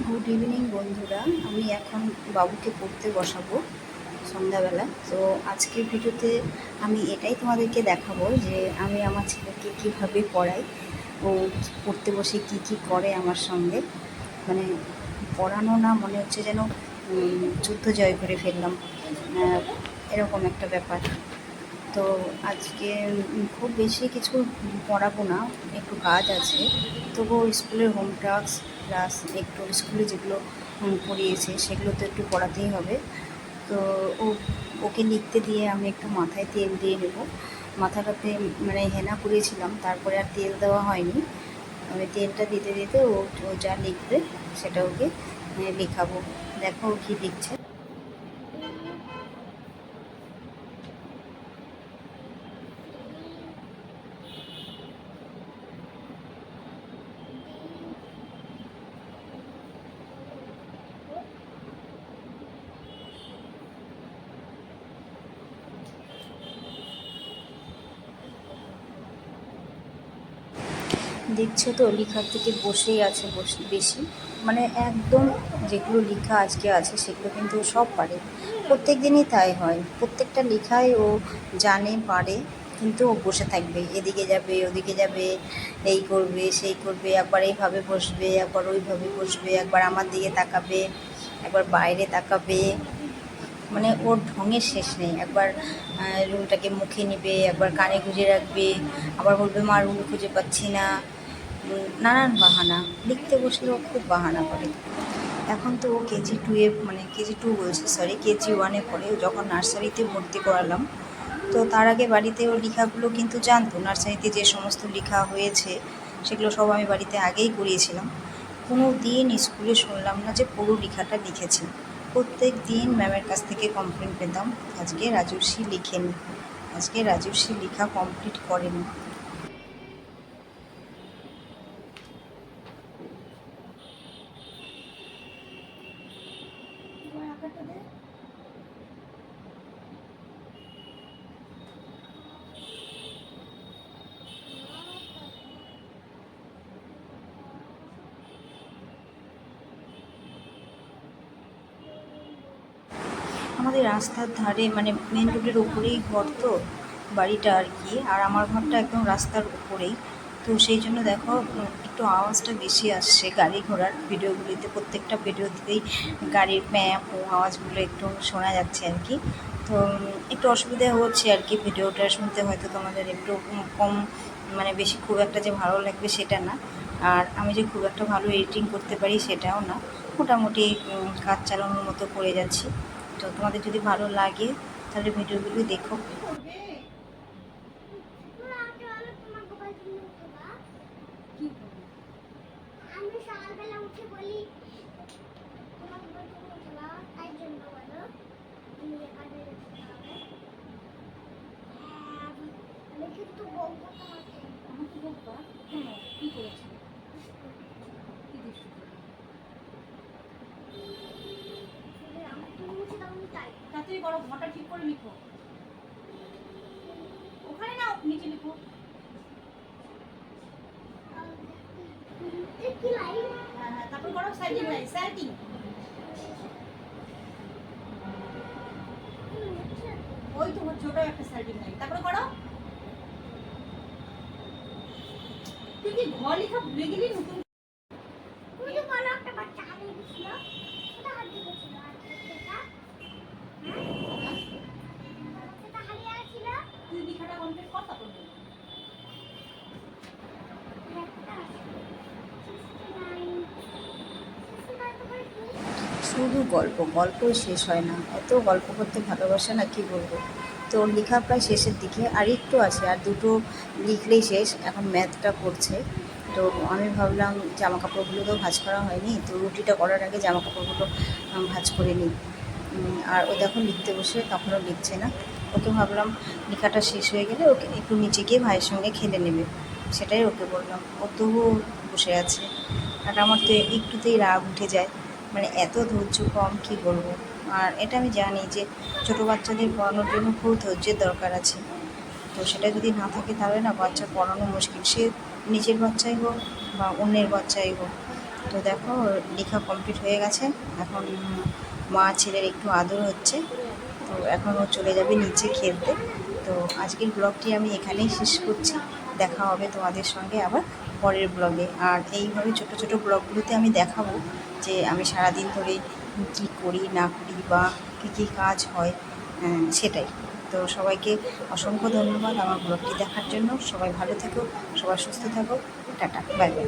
Good evening বন্ধুরা। আমি এখন বাবুকে পড়তে বসাবো সন্ধ্যাবেলা। তো আজকের ভিডিওতে আমি এটাই তোমাদেরকে দেখাবো যে আমি আমার ছেলেকে কীভাবে পড়াই, ও পড়তে বসে কি কি করে আমার সঙ্গে। মানে পড়ানো না, মনে হচ্ছে যেন যুদ্ধ জয় করে ফেললাম, এরকম একটা ব্যাপার। তো আজকে খুব বেশি কিছু পড়াবো না, একটু কাজ আছে। তবুও স্কুলের হোম টাস্ক প্লাস একটু স্কুলে যেগুলো পড়িয়েছে সেগুলো তো একটু পড়াতেই হবে। তো ও ওকে লিখতে দিয়ে আমি একটু মাথায় তেল দিয়ে নেব। মাথাটাতে মানে হেনা করিয়েছিলাম, তারপরে আর তেল দেওয়া হয়নি। আমি তেলটা দিতে দিতে ও ও যা লিখবে সেটা ওকে লেখাবো। দেখো ও কী লিখছে। দেখছো তো লেখার থেকে বসেই আছে বেশি, মানে একদম যেগুলো লেখা আজকে আছে সেগুলো কিন্তু সব পারে। প্রত্যেক দিনই তাই হয়, প্রত্যেকটা লেখায় ও জানে পারে, কিন্তু ও বসে থাকবে, এদিকে যাবে ওদিকে যাবে, এই করবে সেই করবে, একবার এইভাবে বসবে একবার ওইভাবে বসবে, একবার আমার দিকে তাকাবে একবার বাইরে তাকাবে। মানে ওর ঢঙের শেষ নেই। একবার রুলটাকে মুখে নেবে, একবার কানে গুঁজে রাখবে, আবার বলবে মা রুল খুঁজে পাচ্ছি না। নানান বাহানা, লিখতে বসলেও খুব বাহানা করে। এখন তো ও কেজি 2-এ, মানে কেজি 2 বলছি, সরি কেজি 1-এ পড়ে। যখন নার্সারিতে ভর্তি করালাম, তো তার আগে বাড়িতে ওর লেখাগুলো কিন্তু জানতো। নার্সারিতে যে সমস্ত লেখা হয়েছে সেগুলো সব আমি বাড়িতে আগেই করিয়েছিলাম। কোনো দিন স্কুলে শুনলাম না যে পুরো লেখাটা লিখেছি। প্রত্যেক দিন ম্যামের কাছ থেকে কমপ্লেন পেতাম, আজকে রাজর্ষি লিখেনি, আজকে রাজর্ষি লেখা কমপ্লিট করেনি। আমাদের রাস্তার ধারে, মানে মেন রোডের উপরেই ঘর, তো বাড়িটা আর কি। আর আমার ঘরটা একদম রাস্তার উপরেই, তো সেই জন্য দেখো একটু আওয়াজটা বেশি আসছে গাড়ি ঘোড়ার ভিডিওগুলিতে। প্রত্যেকটা ভিডিওতেই গাড়ির ম্যাপ ও আওয়াজগুলো একটু শোনা যাচ্ছে আর কি। তো একটু অসুবিধা হচ্ছে আর কি, ভিডিওটা শুনতে হয়তো তোমাদের একটু কম, মানে বেশি খুব একটা যে ভালো লাগবে সেটা না। আর আমি যে খুব একটা ভালো এডিটিং করতে পারি সেটাও না, মোটামুটি কাজ চালানোর মতো করে যাচ্ছি। তো তোমাদের যদি ভালো লাগে তাহলে ভিডিওগুলো দেখো। তাড়াতাড়ি করো, ঘরটা ঠিক করে লিখো, ওখানে না নিচে লিখো। হ্যাঁ হ্যাঁ, তারপর করো সাইডিং লাইন, সাইডিং। ওই তো হচ্ছে, ওটাও একটা সাইডিং লাইন, তারপরে করো। তুই কি ঘর লেখা ভুলে গেলি? নতুন তুই লেখাটা কমপ্লিট কর, তারপর শুধু গল্প গল্পই শেষ হয় না, এত গল্প করতে ভালোবাসে না, কি বলবো। তো লেখা প্রায় শেষের দিকে, আর একটু আছে, আর দুটো লিখলেই শেষ। এখন ম্যাথটা পড়ছে। তো আমি ভাবলাম জামা কাপড়গুলো তো ভাঁজ করা হয়নি, তো রুটিটা করার আগে জামা কাপড়গুলো ভাঁজ করে নিই। আর ও দেখো লিখতে বসে তখনও লিখছে না। ওকে ভাবলাম লেখাটা শেষ হয়ে গেলে ওকে একটু নিচে গিয়ে ভাইয়ের সঙ্গে খেলে নেবে, সেটাই ওকে বললাম। ও তবুও বসে আছে। আর আমার তো একটুতেই রাগ উঠে যায়, মানে এত ধৈর্য কম, কি বলবো। আর এটা আমি জানি যে ছোটো বাচ্চাদের পড়ানোর জন্য খুব ধৈর্যের দরকার আছে। তো সেটা যদি না থাকে তাহলে না বাচ্চা পড়ানো মুশকিল, সে নিজের বাচ্চাই হোক বা অন্যের বাচ্চাই হোক। তো দেখো লেখা কমপ্লিট হয়ে গেছে। এখন মা ছেলের একটু আদর হচ্ছে। তো এখন ও চলে যাবে নিচে খেলতে। তো আজকের ব্লগটি আমি এখানেই শেষ করছি। দেখা হবে তোমাদের সঙ্গে আবার পরের ব্লগে। আর এইভাবে ছোটো ছোটো ব্লগগুলোতে আমি দেখাবো যে আমি সারাদিন ধরে কী করি না করি বা কী কী কাজ হয়, সেটাই। তো সবাইকে অসংখ্য ধন্যবাদ আমার ব্লগটি দেখার জন্য। সবাই ভালো থেকো, সবাই সুস্থ থাকো। Tata, bye bye.